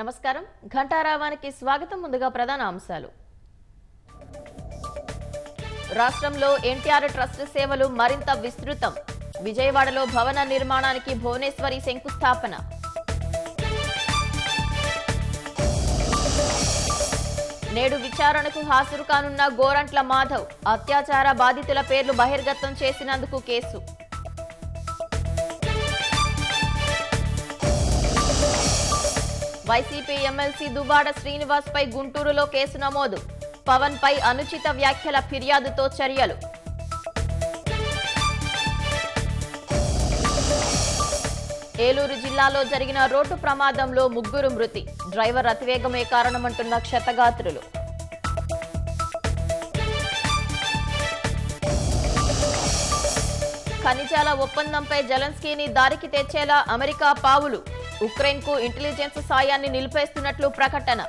నమస్కారం ఘంటారావానికి స్వాగతం. ముందుగా ప్రధాన అంశాలు. రాష్ట్రంలో ఎన్టీఆర్ ట్రస్ట్ సేవలు మరింత విస్తృతం. విజయవాడలో భవన నిర్మాణానికి భువనేశ్వరి శంకుస్థాపన. నేడు విచారణకు హాజరు కానున్న గోరంట్ల మాధవ్. అత్యాచార బాధితుల పేర్లు బహిర్గతం చేసినందుకు కేసు. వైసీపీ ఎమ్మెల్సీ దువ్వాడ శ్రీనివాస్ పై గుంటూరులో కేసు నమోదు. పవన్ పై అనుచిత వ్యాఖ్యల ఫిర్యాదుతో చర్యలు. ఏలూరు జిల్లాలో జరిగిన రోడ్డు ప్రమాదంలో 3 మృతి. డ్రైవర్ అతివేగమే కారణమంటున్న క్షతగాత్రులు. ఖనిజాల ఒప్పందంపై జెలెన్స్కీని దారికి తెచ్చేలా అమెరికా పావులు. ఉక్రెయిన్కు ఇంటెలిజెన్స్ సాయాన్ని నిలిపేస్తున్నట్లు ప్రకటన.